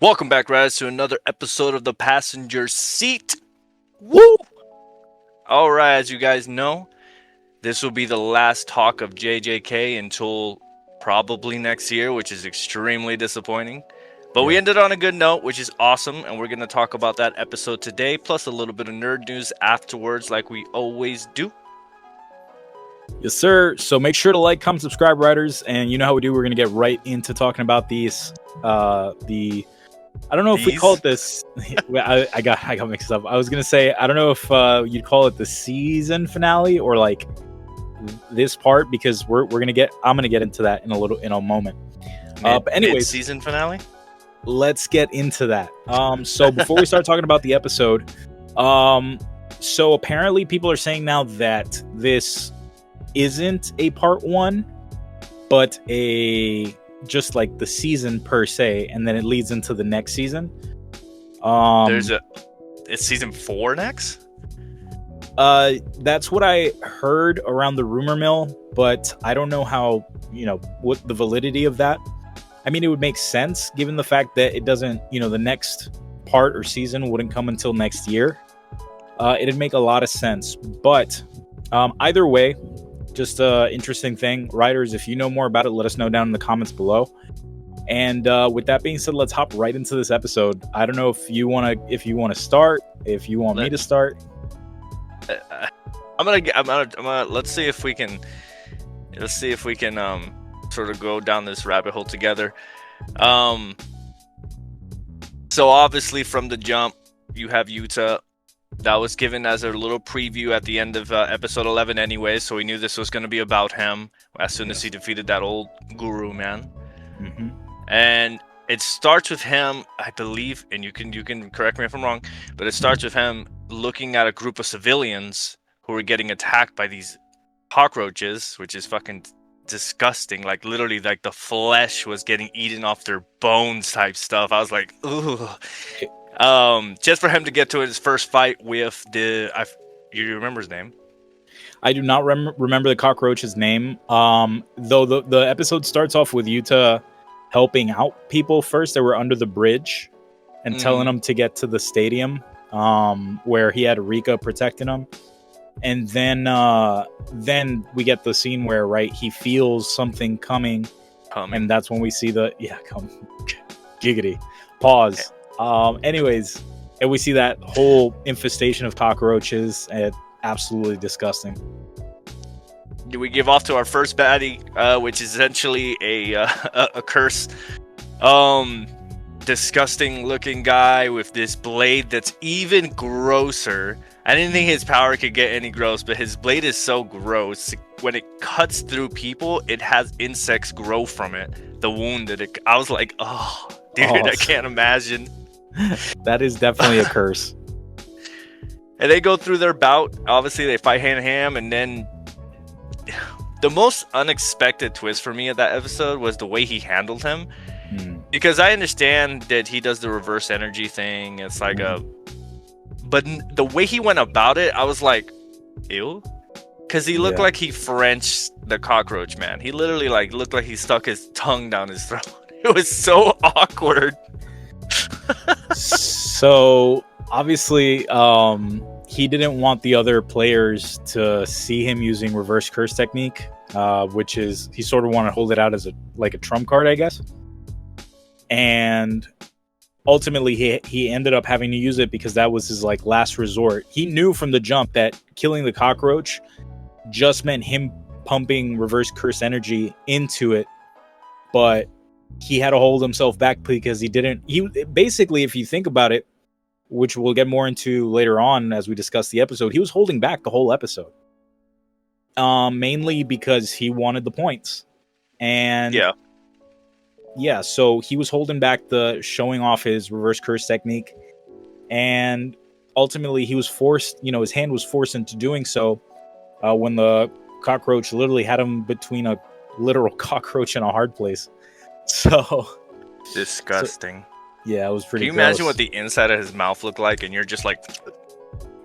Welcome back, guys, to another episode of the Passenger Seat. Woo! Alright, as you guys know, this will be the last talk of JJK until probably next year, which is extremely disappointing. But we ended on a good note, which is awesome, and we're going to talk about that episode today, plus a little bit of nerd news afterwards, like we always do. Yes, sir. So make sure to like, comment, subscribe, writers, and you know how we do. We're going to get right into talking about these. I don't know if we call it this. I got mixed up. I was gonna say I don't know if you'd call it the season finale or like this part, because I'm gonna get into that in a moment. But anyways, season finale. Let's get into that. So before we start talking about the episode, so apparently people are saying now that this isn't a part 1, but just like the season per se, and then it leads into the next season. It's season 4 next. That's what I heard around the rumor mill, but I don't know how, what the validity of that. I mean, it would make sense given the fact that it doesn't, the next part or season wouldn't come until next year. It'd make a lot of sense, but either way, just an interesting thing. Writers, if you know more about it, let us know down in the comments below. And with that being said, let's hop right into this episode. I don't know if you want to start, if you want me to start. I'm gonna let's see if we can sort of go down this rabbit hole together. So obviously from the jump, you have Yuta. That was given as a little preview at the end of episode 11 anyway, so we knew this was going to be about him as soon as he defeated that old guru man. Mm-hmm. And it starts with him, I believe, and you can correct me if I'm wrong, but it starts with him looking at a group of civilians who were getting attacked by these cockroaches, which is fucking disgusting. Like literally, like the flesh was getting eaten off their bones type stuff. I was like, ooh. Just for him to get to his first fight with you remember his name? I do not remember the cockroach's name. Though the episode starts off with Yuta helping out people first that were under the bridge and telling them to get to the stadium, where he had Rika protecting him. And then we get the scene where he feels something coming. And that's when we see giggity pause. Anyways, and we see that whole infestation of cockroaches, and absolutely disgusting. We give off to our first baddie, which is essentially a curse, disgusting looking guy with this blade that's even grosser. I didn't think his power could get any gross, but his blade is so gross. When it cuts through people, it has insects grow from it. The wound that I was like, oh, dude, I can't imagine. That is definitely a curse. And they go through their bout. Obviously, they fight hand in hand, and then the most unexpected twist for me at that episode was the way he handled him. Because I understand that he does the reverse energy thing. It's like but the way he went about it, I was like, ew. Because he looked like he Frenched the cockroach man. He literally looked like he stuck his tongue down his throat. It was so awkward. So obviously he didn't want the other players to see him using reverse curse technique, which is he sort of wanted to hold it out as a trump card, I guess. And ultimately he ended up having to use it because that was his last resort. He knew from the jump that killing the cockroach just meant him pumping reverse curse energy into it, but he had to hold himself back because he basically, if you think about it, which we'll get more into later on as we discuss the episode, he was holding back the whole episode. Mainly because he wanted the points. And yeah, so he was holding back the showing off his reverse curse technique, and ultimately he was forced, his hand was forced into doing so when the cockroach literally had him between a literal cockroach and a hard place. So disgusting. Yeah, it was pretty Can you imagine gross. what the inside of his mouth looked like, and you're just like,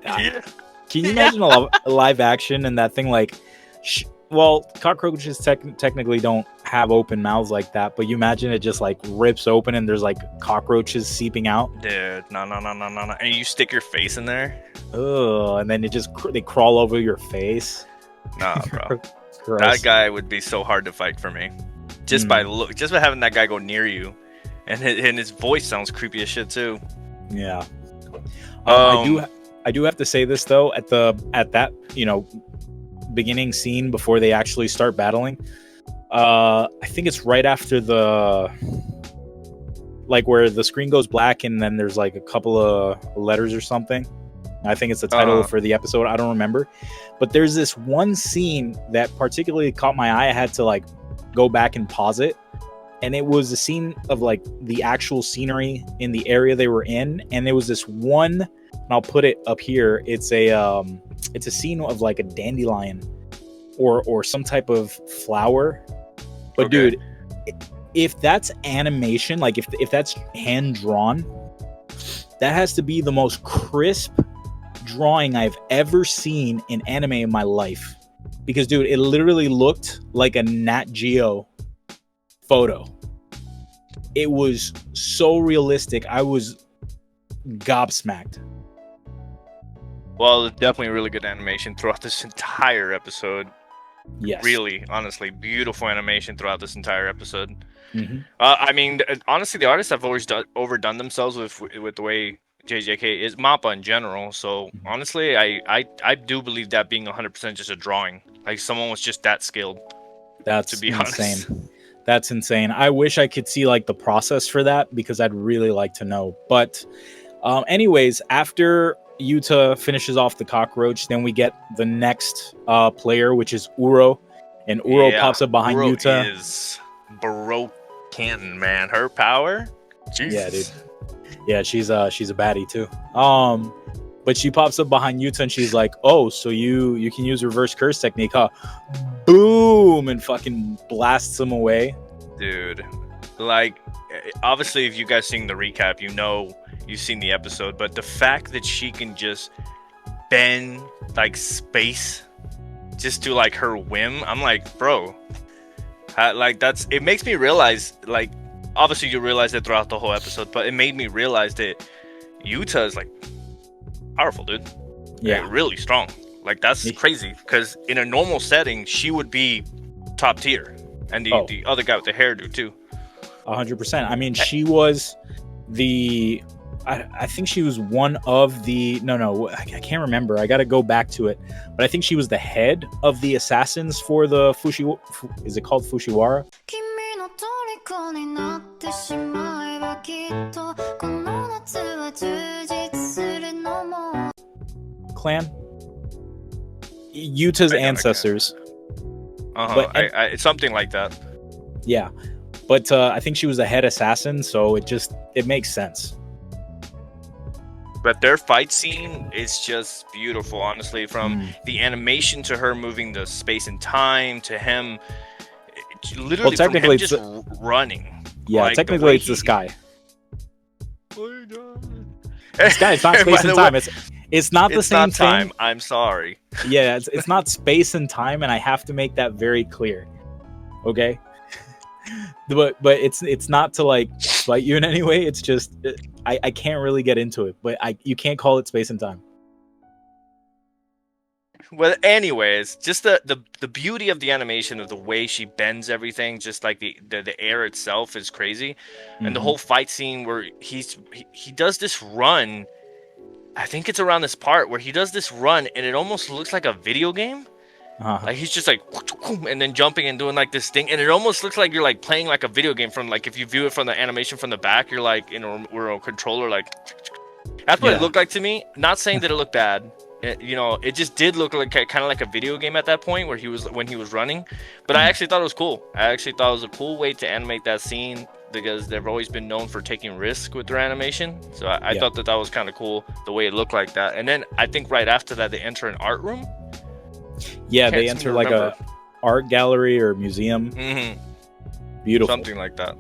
yeah. Can you imagine a live action and that thing like, well, cockroaches technically don't have open mouths like that, but you imagine it just like rips open and there's like cockroaches seeping out. Dude, no. And you stick your face in there? Oh, and then they crawl over your face. Nah, bro. That guy would be so hard to fight for me. Just by having that guy go near you. And his voice sounds creepy as shit too. Yeah. I do have to say this though, at that beginning scene before they actually start battling, I think it's right after where the screen goes black and then there's like a couple of letters or something. I think it's the title for the episode. I don't remember, but there's this one scene that particularly caught my eye. I had to like go back and pause it, and it was a scene of like the actual scenery in the area they were in, and there was this one, and I'll put it up here. It's a scene of like a dandelion or some type of flower. But okay. Dude, if that's animation, like if that's hand drawn, that has to be the most crisp drawing I've ever seen in anime in my life. Because dude, it literally looked like a Nat Geo photo. It was so realistic. I was gobsmacked. Well, definitely really good animation throughout this entire episode. Yes. Really, honestly, beautiful animation throughout this entire episode. Mm-hmm. I mean, honestly, the artists have always overdone themselves with the way JJK is, Mappa in general. So honestly, I do believe that being 100% just a drawing. Like someone was just that skilled. That's to be insane. honest. That's insane. I wish I could see like the process for that, because I'd really like to know. But anyways, after Yuta finishes off the cockroach, then we get the next player, which is Uro, and Uro pops up behind Uro Yuta. Is broken, man. Her power, Jesus. Yeah, dude. Yeah, she's a baddie too. But she pops up behind Yuta and she's like, "Oh, so you can use reverse curse technique, huh?" Boom, and fucking blasts him away. Dude, like, obviously, if you guys seen the recap, you've seen the episode, but the fact that she can just bend like space just to like her whim, I'm like, bro, like it makes me realize, like, obviously you realize it throughout the whole episode, but it made me realize that Yuta is like powerful, dude. Yeah, like, really strong. Like that's crazy, because in a normal setting she would be top tier, and the other guy with the hairdo too. 100%. I mean, she was the. I think she was one of the. No, I can't remember. I got to go back to it. But I think she was the head of the assassins for the Is it called Fujiwara? Clan. Yuta's ancestors. It's something like that. Yeah, but I think she was the head assassin, so it makes sense. But their fight scene is just beautiful, honestly. From the animation to her moving the space and time to him, literally technically from him just running. Yeah, like technically it's the sky. The sky, it's not space and time. It's not the same thing. I'm sorry. Yeah, it's not space and time, and I have to make that very clear. Okay, but it's not to like fight you in any way. It's just I can't really get into it, but you can't call it space and time. Well, anyways, just the beauty of the animation, of the way she bends everything, just like the air itself is crazy, and the whole fight scene where he does this run. I think it's around this part where he does this run, and it almost looks like a video game. Like he's just like, and then jumping and doing like this thing, and it almost looks like you're like playing like a video game. From like, if you view it from the animation from the back, you're like in a controller, like that's what it looked like to me. Not saying that it looked bad, it just did look like kind of like a video game at that point where when he was running. But I actually thought it was cool. I actually thought it was a cool way to animate that scene because they've always been known for taking risks with their animation. So I thought that was kind of cool the way it looked like that. And then I think right after that they enter an art room. Yeah, they enter like a art gallery or museum. Beautiful, something like that.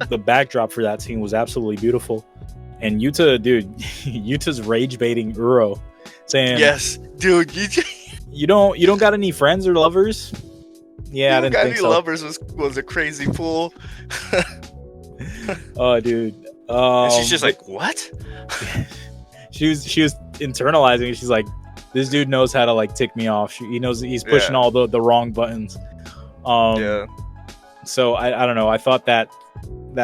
The backdrop for that scene was absolutely beautiful. And Yuta, dude, Yuta's rage baiting Uro, saying, "Yes, dude, you don't got any friends or lovers?" Yeah, I didn't think so. Lovers was a crazy fool. Oh, dude. And she's just like, what? she was internalizing it. She's like, this dude knows how to like tick me off. He knows he's pushing all the wrong buttons. So I don't know. I thought that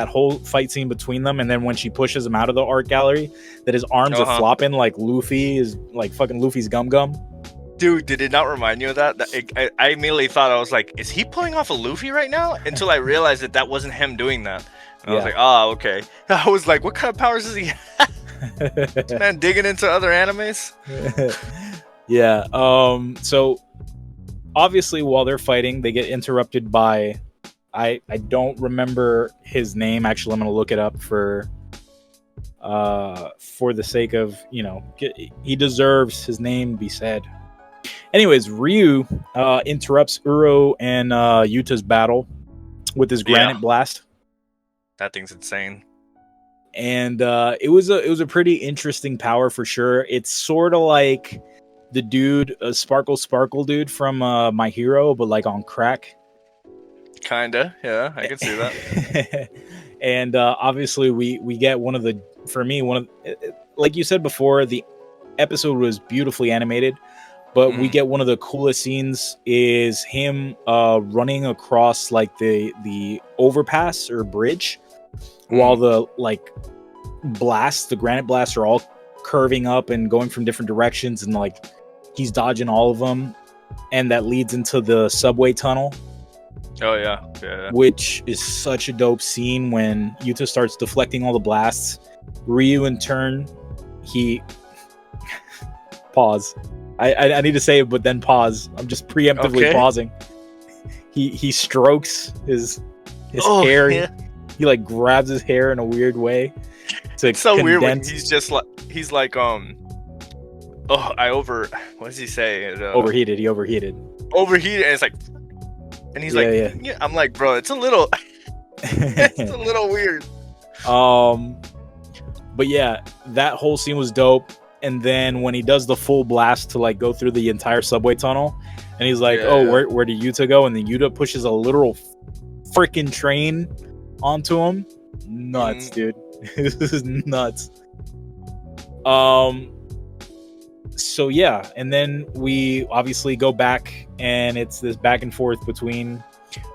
whole fight scene between them, and then when she pushes him out of the art gallery, that his arms are flopping like Luffy is like fucking Luffy's gum. Dude, did it not remind you of that? I immediately thought, I was like, is he pulling off a Luffy right now? Until I realized that wasn't him doing that. And I was like, oh, okay. I was like, what kind of powers does he have? This man digging into other animes? Yeah. So obviously while they're fighting, they get interrupted by I don't remember his name. Actually, I'm going to look it up for the sake of, he deserves his name to be said. Anyways, Ryu interrupts Uro and Yuta's battle with his granite blast. That thing's insane. And it was a pretty interesting power for sure. It's sort of like the dude, Sparkle dude from My Hero, but like on crack. Kinda, yeah, I can see that. And obviously we get one of like you said before, the episode was beautifully animated, but we get one of the coolest scenes is him running across like the overpass or bridge while the like blasts, the granite blasts are all curving up and going from different directions, and like he's dodging all of them, and that leads into the subway tunnel. Oh yeah. Which is such a dope scene when Yuta starts deflecting all the blasts. Ryu in turn, he pause. I need to say it, but then pause. I'm just preemptively pausing. He strokes his hair. Yeah. He like grabs his hair in a weird way. It's so weird when he's like what does he say? Overheated. He overheated. Overheated, and it's like, and he's yeah. I'm like, bro, it's a little, it's a little weird. But yeah, that whole scene was dope. And then when he does the full blast to like go through the entire subway tunnel, and he's like, where did Yuta go? And then Yuta pushes a literal freaking train onto him. Nuts, dude. This is nuts. So yeah, and then we obviously go back, and it's this back and forth between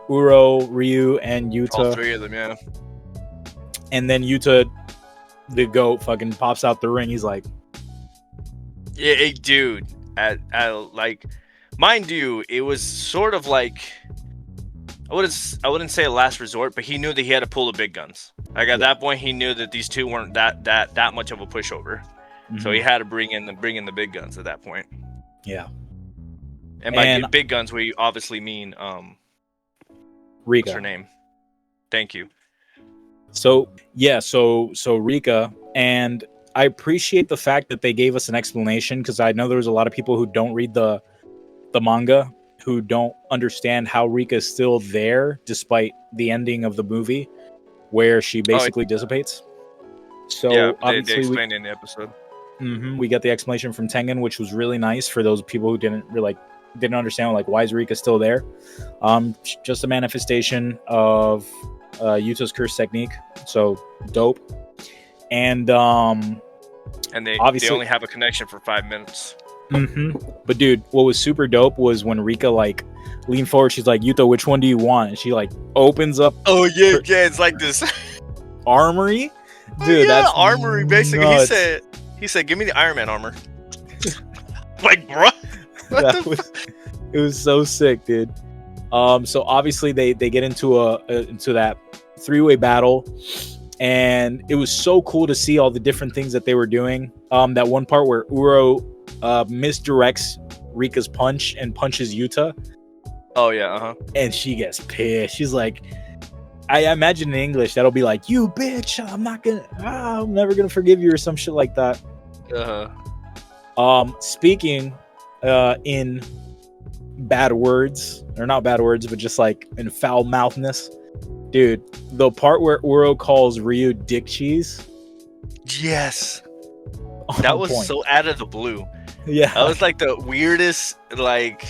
Uro, Ryu, and Yuta. All three of them, yeah. And then Yuta, the GOAT, fucking pops out the ring. He's like, yeah, hey, dude. I like, mind you, it was sort of like, I wouldn't say a last resort, but he knew that he had to pull the big guns. Like at that point, he knew that these two weren't that much of a pushover. So he had to bring in the big guns at that point. Yeah. And by big guns, we obviously mean Rika. What's her name? Thank you. So yeah, so Rika, and I appreciate the fact that they gave us an explanation, because I know there's a lot of people who don't read the manga who don't understand how Rika is still there despite the ending of the movie, where she basically dissipates. So yeah, they explained in the episode. We got the explanation from Tengen, which was really nice for those people who didn't understand, like, why is Rika still there. Just a manifestation of Yuta's curse technique, so dope. And they obviously only have a connection for 5 minutes. But dude, what was super dope was when Rika like leaned forward. She's like, Yuta, which one do you want? And she like opens up. Oh yeah, it's like this armory, dude. That's armory basically. Nuts. He said, give me the Iron Man armor. Like, bro, it was so sick, dude. So obviously they get into that 3-way battle, and it was so cool to see all the different things that they were doing. that one part where Uro misdirects Rika's punch and punches Yuta. Oh yeah, and she gets pissed. She's like, I imagine in English that'll be like, "You bitch, I'm never gonna forgive you," or some shit like that. Speaking in bad words, or not bad words, but just like in foul mouthness, dude. The part where Uro calls Ryu dick cheese. Yes, that was so out of the blue. Yeah, that was like the weirdest. Like,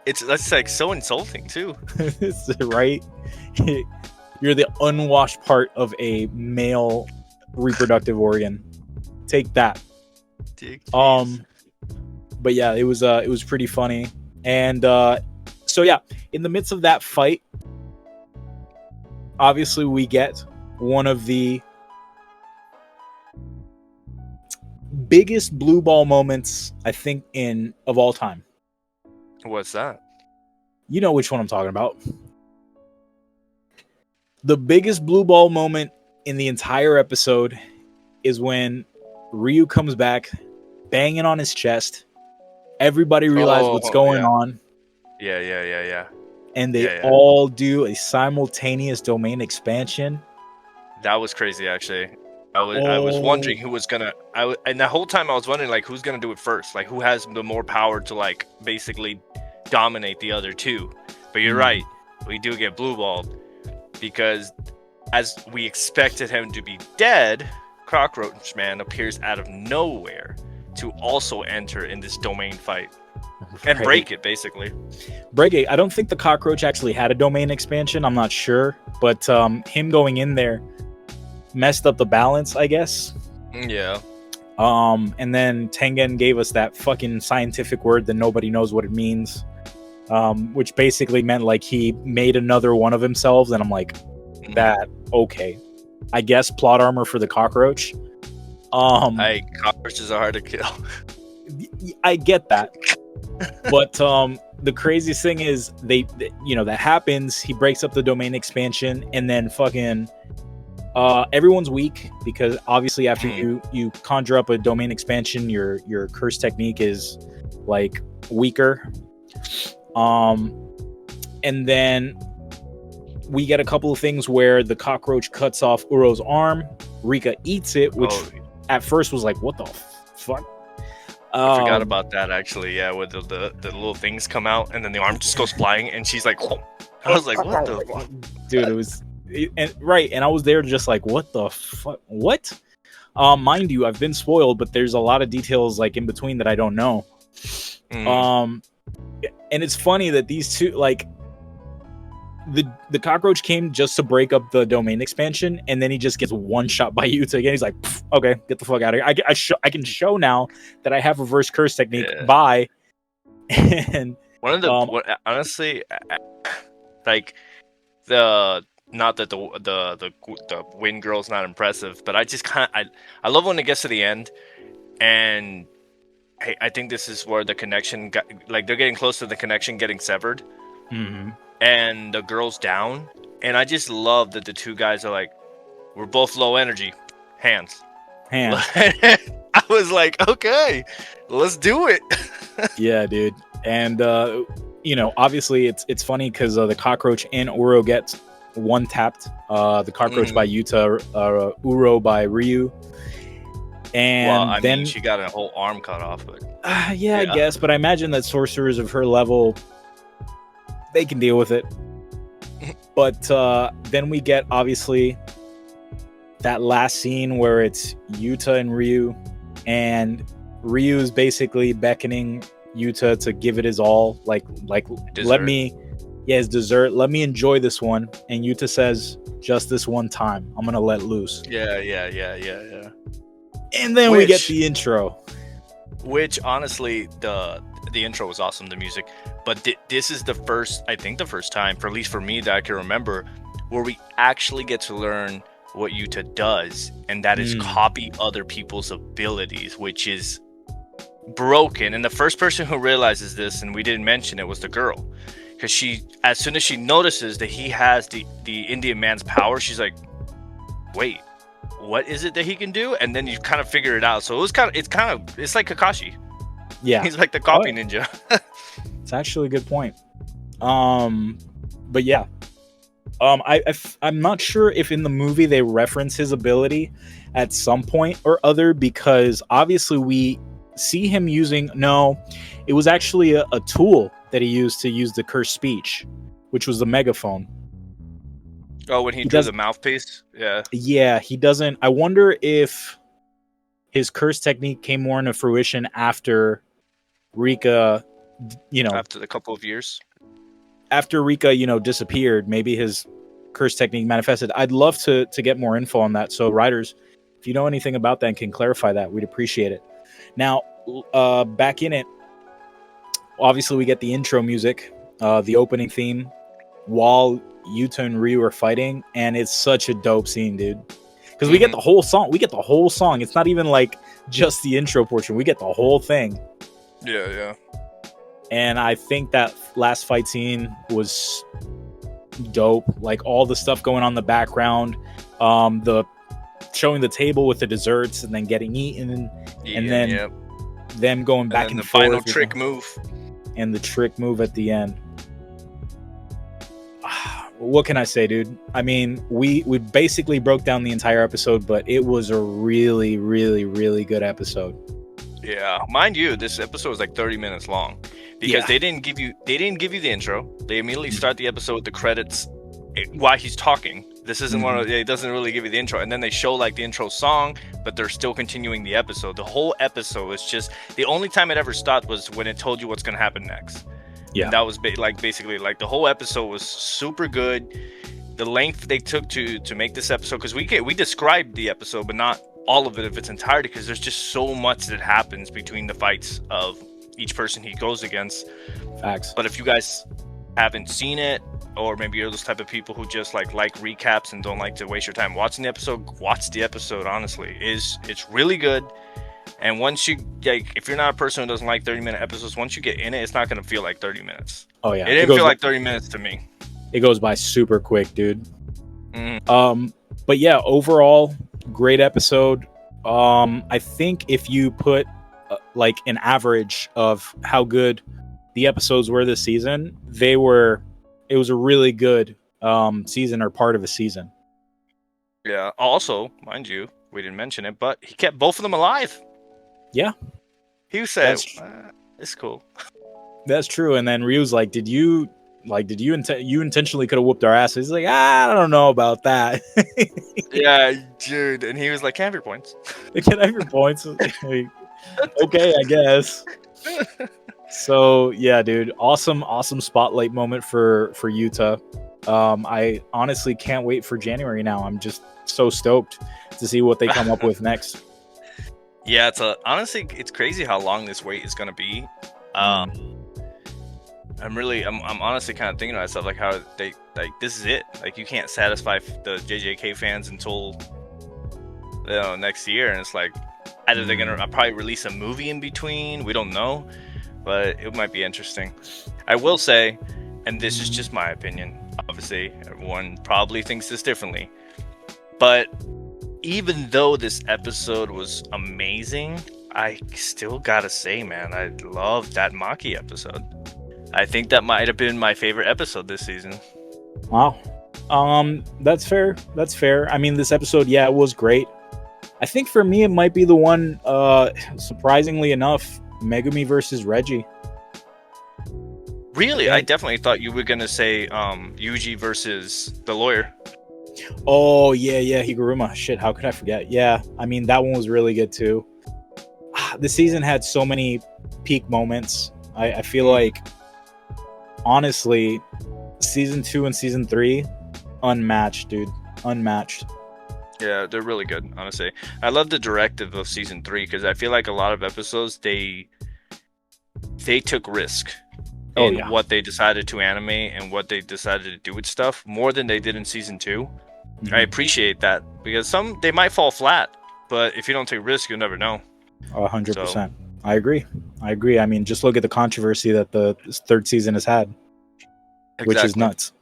that's like so insulting too. Right? You're the unwashed part of a male reproductive organ. Take that. But yeah, it was pretty funny. And so yeah, in the midst of that fight, obviously we get one of the biggest blue ball moments, I think, of all time. What's that? You know which one I'm talking about. The biggest blue ball moment in the entire episode is when Ryu comes back, banging on his chest. Everybody realizes what's going on. Yeah. And they all do a simultaneous domain expansion. That was crazy, actually. I was wondering who was gonna. And the whole time I was wondering, like, who's gonna do it first? Like, who has the more power to, like, basically dominate the other two? But you're right. We do get blue balled. Because as we expected him to be dead, Cockroach Man appears out of nowhere to also enter in this domain fight and break it, basically. Break it. I don't think the Cockroach actually had a domain expansion. I'm not sure. But him going in there messed up the balance, I guess. Yeah. And then Tengen gave us that fucking scientific word that nobody knows what it means. Which basically meant like he made another one of himself, and I'm like, that okay, I guess plot armor for the cockroach. Cockroaches are hard to kill. I get that, but the craziest thing is they that happens. He breaks up the domain expansion, and then fucking everyone's weak because obviously after you conjure up a domain expansion, your curse technique is like weaker. And then we get a couple of things where the cockroach cuts off Uro's arm. Rika eats it, which at first was like, what the fuck? I forgot about that, actually. Yeah, where the little things come out and then the arm just goes flying and she's like, oh. I was like, what the fuck? Dude, and I was there just like, what the fuck? What? Mind you, I've been spoiled, but there's a lot of details like in between that I don't know. And it's funny that these two, like, the cockroach came just to break up the domain expansion, and then he just gets one shot by Yuta again. He's like, okay, get the fuck out of here. I can show now that I have reverse curse technique. Bye. And one of the honestly, like not that the wind girl's not impressive, but I just I love when it gets to the end, and hey, I think this is where the connection got, like, they're getting close to the connection getting severed. And the girl's down, and I just love that the two guys are like, we're both low energy, hands. I was like, okay, let's do it. Yeah, dude. And obviously it's funny because the cockroach and Uro gets one tapped. The cockroach by Yuta, Uro by Ryu. And then she got a whole arm cut off. But yeah, I guess. But I imagine that sorcerers of her level, they can deal with it. But then we get, obviously, that last scene where it's Yuta and Ryu. And Ryu is basically beckoning Yuta to give it his all. Like dessert. Let me... Yeah, his dessert. Let me enjoy this one. And Yuta says, just this one time. I'm going to let loose. Yeah. And then we get the intro. Which, honestly, the intro was awesome, the music. But this is the first time, at least for me, that I can remember, where we actually get to learn what Yuta does. And that is copy other people's abilities, which is broken. And the first person who realizes this, and we didn't mention it, was the girl. Because as soon as she notices that he has the Indian man's power, she's like, wait, what is it that he can do, and then you kind of figure it out. So it's like Kakashi. Yeah, He's like the copy ninja. it's actually a good point. But yeah, I'm not sure if in the movie they reference his ability at some point or other, because obviously we see him using. No, it was actually a tool that he used to use the cursed speech, which was the megaphone. Oh, when he drew the mouthpiece? Yeah. Yeah, he doesn't. I wonder if his curse technique came more into fruition after Rika, after the couple of years. After Rika, disappeared, maybe his curse technique manifested. I'd love to get more info on that. So, writers, if you know anything about that and can clarify that, we'd appreciate it. Now, back in it, obviously we get the intro music, the opening theme, while Yuta and Ryu are fighting, and it's such a dope scene, dude. Because we get the whole song. It's not even like just the intro portion. We get the whole thing. Yeah. And I think that last fight scene was dope. Like all the stuff going on in the background, the showing the table with the desserts and then getting eaten, and then them going back and the forth. Final trick move. And the trick move at the end. What can I say, dude? I mean, we basically broke down the entire episode, but it was a really, really, really good episode. Yeah, mind you, this episode was like 30 minutes long because they didn't give you the intro. They immediately start the episode with the credits while he's talking. This isn't one of it doesn't really give you the intro, and then they show like the intro song, but they're still continuing the episode. The whole episode is just the only time it ever stopped was when it told you what's gonna happen next. Yeah, and that was basically the whole episode was super good. The length they took to make this episode, because we described the episode, but not all of it of its entirety, because there's just so much that happens between the fights of each person he goes against. Facts. But if you guys haven't seen it, or maybe you're those type of people who just like recaps and don't like to waste your time watching the episode, watch the episode. Honestly, it's really good. And once you if you're not a person who doesn't like 30-minute episodes, once you get in it, it's not going to feel like 30 minutes. Oh yeah, it didn't feel like 30 minutes to me. It goes by super quick, dude. But yeah, overall, great episode. I think if you put like an average of how good the episodes were this season, it was a really good season, or part of a season. Yeah. Also, mind you, we didn't mention it, but he kept both of them alive. Yeah. He said, it's cool. That's true. And then Ryu's like, did you intentionally could have whooped our asses? He's like, I don't know about that. Yeah, dude. And he was like, can I have your points? Can I have your points? Okay, I guess. So yeah, dude, awesome spotlight moment for Yuta. I honestly can't wait for January now. I'm just so stoked to see what they come up with next. Yeah, honestly, it's crazy how long this wait is gonna be. I'm honestly kind of thinking to myself, like, how they this is it. Like, you can't satisfy the JJK fans until next year, and it's like either they're gonna probably release a movie in between. We don't know, but it might be interesting. I will say, and this is just my opinion. Obviously, everyone probably thinks this differently, but even though this episode was amazing, I still gotta say, man, I love that Maki episode. I think that might have been my favorite episode this season. Wow. That's fair. I mean, this episode, yeah, it was great. I think for me, it might be the one, surprisingly enough, Megumi versus Reggie. Really? Yeah. I definitely thought you were going to say Yuji versus the lawyer. Oh, yeah, Higuruma. Shit, how could I forget? Yeah, I mean, that one was really good, too. The season had so many peak moments. I feel like, honestly, season 2 and season 3, unmatched, dude. Unmatched. Yeah, they're really good, honestly. I love the directive of season 3, because I feel like a lot of episodes, they took risk in what they decided to animate and what they decided to do with stuff, more than they did in season 2. I appreciate that, because they might fall flat, but if you don't take risk, you'll never know. 100%. So, I agree. I mean, just look at the controversy that the third season has had, which is nuts.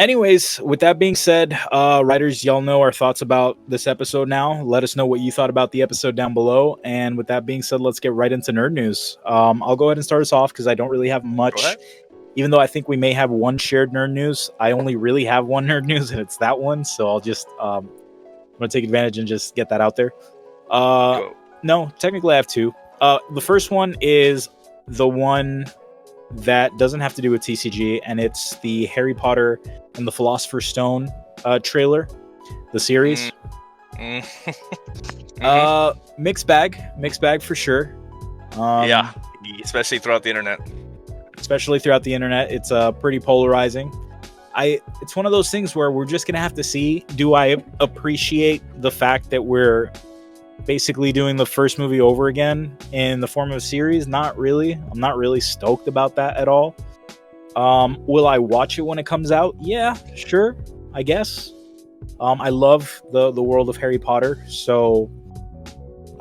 Anyways, with that being said, writers, y'all know our thoughts about this episode now. Let us know what you thought about the episode down below. And with that being said, let's get right into nerd news. I'll go ahead and start us off because I don't really have much. Even though I think we may have one shared nerd news, I only really have one nerd news, and it's that one. So I'll just I'm gonna take advantage and just get that out there. No, technically I have two. The first one is the one that doesn't have to do with TCG, and it's the Harry Potter and the Philosopher's Stone trailer, the series. Mixed bag for sure. Yeah, especially throughout the internet. It's pretty polarizing. It's one of those things where we're just gonna have to see, do I appreciate the fact that we're basically doing the first movie over again in the form of a series? Not really. I'm not really stoked about that at all. Will I watch it when it comes out? Yeah, sure, I guess. I love the world of Harry Potter, so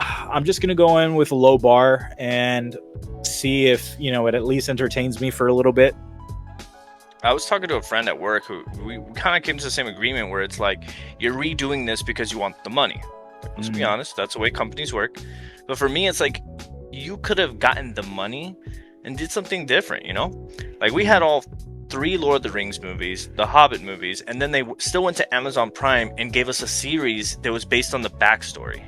I'm just gonna go in with a low bar and see if it at least entertains me for a little bit. I was talking to a friend at work who we kind of came to the same agreement where it's like, you're redoing this because you want the money. Let's be honest, that's the way companies work. But for me, it's like, you could have gotten the money and did something different, Like, we had all 3 Lord of the Rings movies, the Hobbit movies, and then they still went to Amazon Prime and gave us a series that was based on the backstory.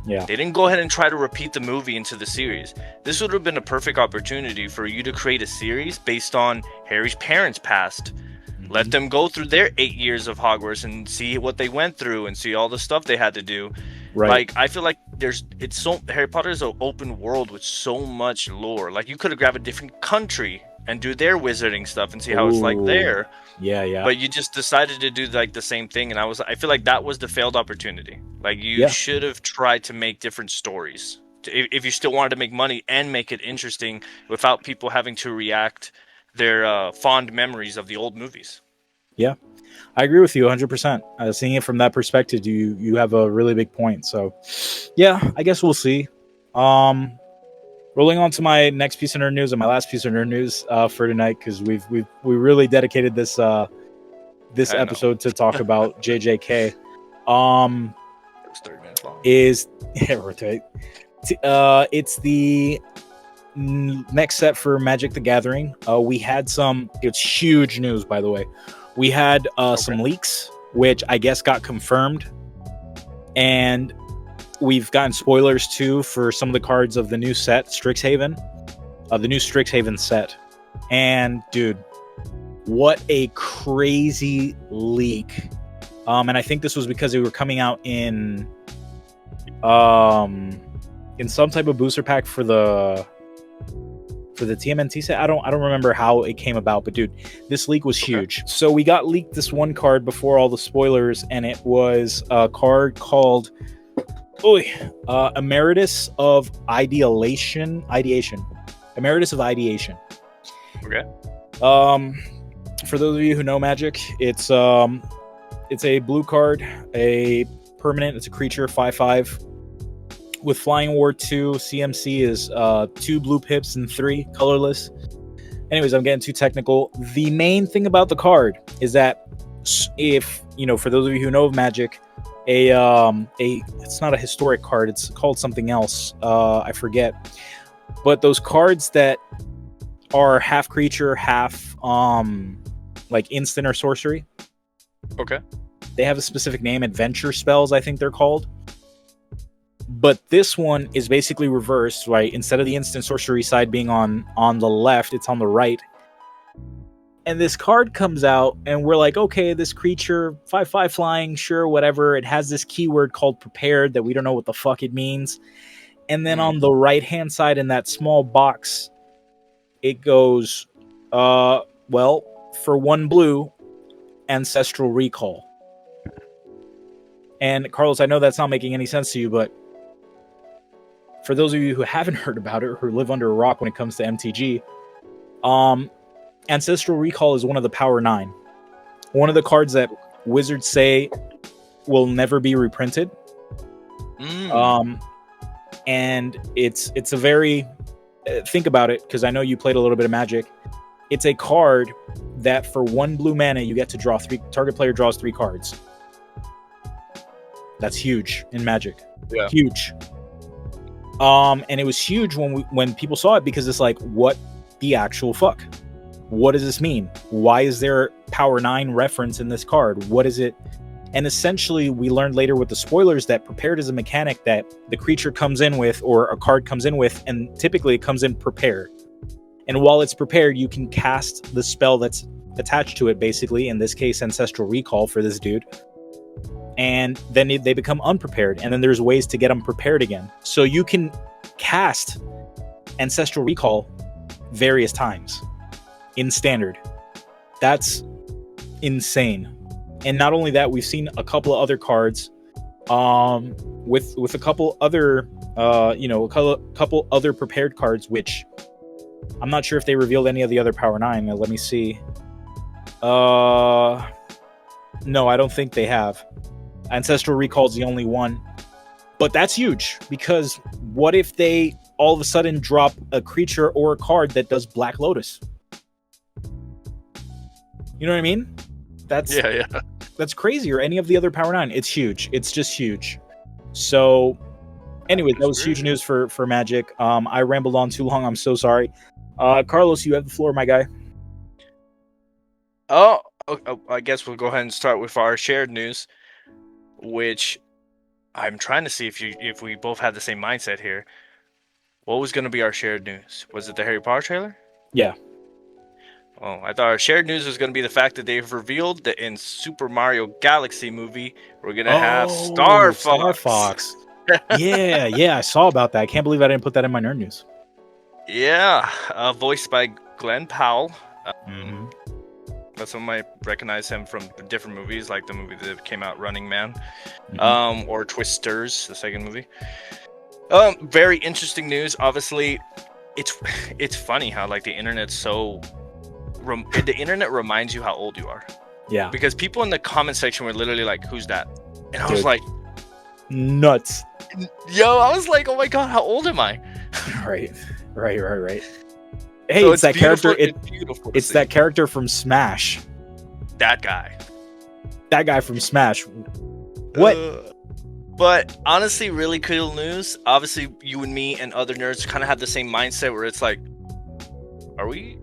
Yeah. They didn't go ahead and try to repeat the movie into the series. This would have been a perfect opportunity for you to create a series based on Harry's parents' past. Let them go through their 8 years of Hogwarts and see what they went through and see all the stuff they had to do. Right. Like, I feel like Harry Potter is an open world with so much lore. Like, you could have grabbed a different country and do their wizarding stuff and see how it's like there. Yeah. But you just decided to do like the same thing, and I feel like that was the failed opportunity. Like, you should have tried to make different stories if you still wanted to make money and make it interesting without people having to react their fond memories of the old movies. Yeah, I agree with you 100%. Seeing it from that perspective, you have a really big point. So, yeah, I guess we'll see. Rolling on to my next piece of nerd news and my last piece of nerd news for tonight, because we really dedicated this episode to talk about JJK. It was 30 minutes long. It's the next set for Magic the Gathering. We had it's huge news, by the way. We had some leaks, which I guess got confirmed, and we've gotten spoilers too for some of the cards of the new set, Strixhaven, the new Strixhaven set. And dude, what a crazy leak! And I think this was because they were coming out in some type of booster pack for the TMNT set. I don't remember how it came about, but dude, this leak was huge. So we got leaked this one card before all the spoilers, and it was a card called Emeritus of Ideation. Emeritus of Ideation. Okay. For those of you who know Magic, it's a blue card, a permanent. It's a creature, 5/5. With Flying Ward 2, CMC is 2 blue pips and 3 colorless. Anyways, I'm getting too technical. The main thing about the card is that if, for those of you who know Magic, it's not a historic card, it's called something else. I forget. But those cards that are half creature, half like instant or sorcery. Okay. They have a specific name, adventure spells, I think they're called. But this one is basically reversed, right? Instead of the instant sorcery side being on the left, it's on the right. And this card comes out, and we're like, okay, this creature, 5/5 flying, sure, whatever. It has this keyword called prepared that we don't know what the fuck it means. And then on the right-hand side in that small box, it goes, for 1 blue, Ancestral Recall. And Carlos, I know that's not making any sense to you, but for those of you who haven't heard about it or who live under a rock when it comes to MTG, Ancestral Recall is one of the Power 9. One of the cards that Wizards say will never be reprinted. And it's a very... think about it, because I know you played a little bit of Magic. It's a card that for 1 blue mana, you get to draw 3. Target player draws 3 cards. That's huge in Magic. Yeah. Huge. And it was huge when people saw it, because it's like, what the actual fuck? What does this mean? Why is there Power 9 reference in this card? What is it? And essentially, we learned later with the spoilers that prepared is a mechanic that the creature comes in with, or a card comes in with, and typically it comes in prepared. And while it's prepared, you can cast the spell that's attached to it, basically, in this case, Ancestral Recall for this dude. And then they become unprepared, and then there's ways to get them prepared again. So you can cast Ancestral Recall various times in Standard. That's insane. And not only that, we've seen a couple of other cards with a couple other a couple other prepared cards, which I'm not sure if they revealed any of the other Power 9. Now, let me see. No, I don't think they have. Ancestral Recall is the only one. But that's huge, because what if they all of a sudden drop a creature or a card that does Black Lotus? You know what I mean? That's crazy. Or any of the other Power 9. It's huge. It's just huge. So anyway, that was huge news for Magic. I rambled on too long. I'm so sorry. Carlos, you have the floor, my guy. Oh, I guess we'll go ahead and start with our shared news, which I'm trying to see if we both have the same mindset here. What was going to be our shared news? Was it the Harry Potter trailer? Yeah. Oh, I thought our shared news was going to be the fact that they've revealed that in Super Mario Galaxy movie, we're going to have Star Fox. Yeah, I saw about that. I can't believe I didn't put that in my nerd news. Yeah, voiced by Glenn Powell. Some might recognize him from different movies, like the movie that came out, Running Man, or Twisters, the second movie. Very interesting news. Obviously, it's funny how like the internet's so. The internet reminds you how old you are. Yeah. Because people in the comment section were literally like, "Who's that?" And I was like, "Nuts." Yo, I was like, "Oh my god, how old am I?" Right. Hey, so it's that character. It's that character from Smash. That guy. That guy from Smash. What? But honestly, really cool news. Obviously, you and me and other nerds kind of have the same mindset where it's like, are we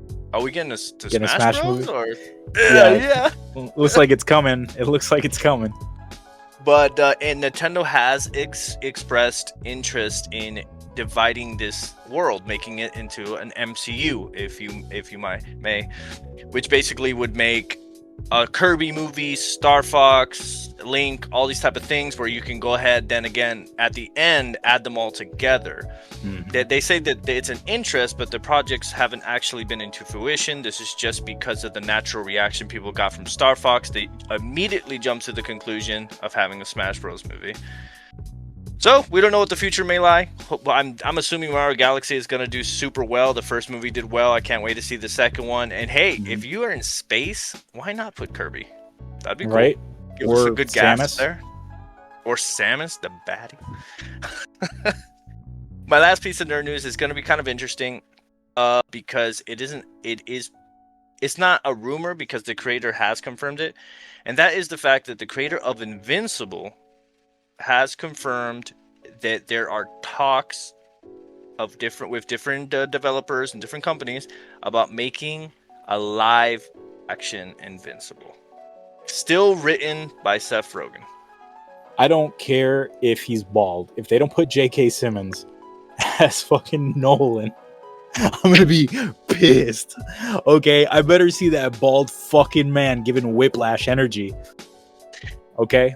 getting to Smash Bros? Or yeah. Looks like it's coming. It looks like it's coming. But and Nintendo has expressed interest in dividing this world, making it into an MCU, if you may, which basically would make a Kirby movie, Star Fox, Link, all these type of things, where you can go ahead then again at the end add them all together. They say that it's an interest, but the projects haven't actually been into fruition. This is just because of the natural reaction people got from Star Fox. They immediately jumped to the conclusion of having a Smash Bros movie. So we don't know what the future may lie. I'm assuming Mario Galaxy is going to do super well. The first movie did well. I can't wait to see the second one. And hey, if you are in space, why not put Kirby? That'd be cool. Right. Give us a good gas there. Or Samus, the baddie. My last piece of nerd news is going to be kind of interesting, because it's not a rumor, because the creator has confirmed it, and that is the fact that the creator of Invincible has confirmed that there are talks with different developers and different companies about making a live action Invincible, still written by Seth Rogen. I don't care if he's bald. If they don't put J.K. Simmons as fucking Nolan, I'm gonna be pissed. Okay, I better see that bald fucking man giving Whiplash energy. Okay.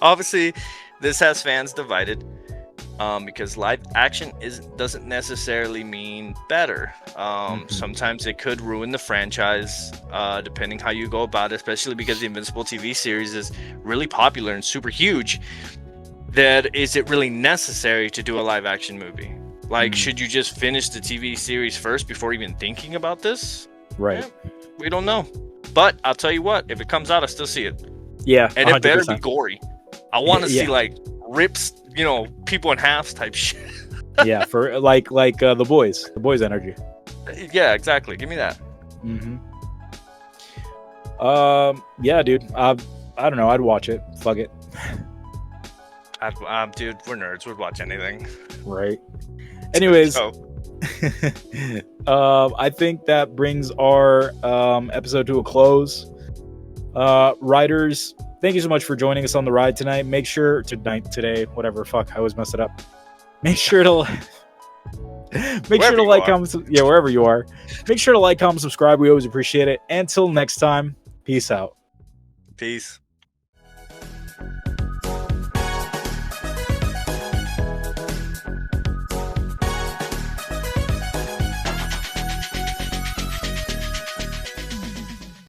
Obviously, this has fans divided, because live action doesn't necessarily mean better. Sometimes it could ruin the franchise, depending how you go about it, especially because the Invincible TV series is really popular and super huge. That is it really necessary to do a live action movie? Like, should you just finish the TV series first before even thinking about this? Right. Yeah, we don't know. But I'll tell you what, if it comes out, I still see it. Yeah. And 100%. It better be gory. I want to see like rips, people in halves type shit. Yeah, for like the boys energy. Yeah, exactly. Give me that. Yeah, dude. I don't know. I'd watch it. Fuck it. Dude, we're nerds. We'd watch anything. Right. Anyways, So, I think that brings our episode to a close. Riders, thank you so much for joining us on the ride tonight. Make sure today, whatever. Fuck, I always mess it up. Make sure to like, comment, wherever you are. Make sure to like, comment, subscribe. We always appreciate it. Until next time, peace out. peace.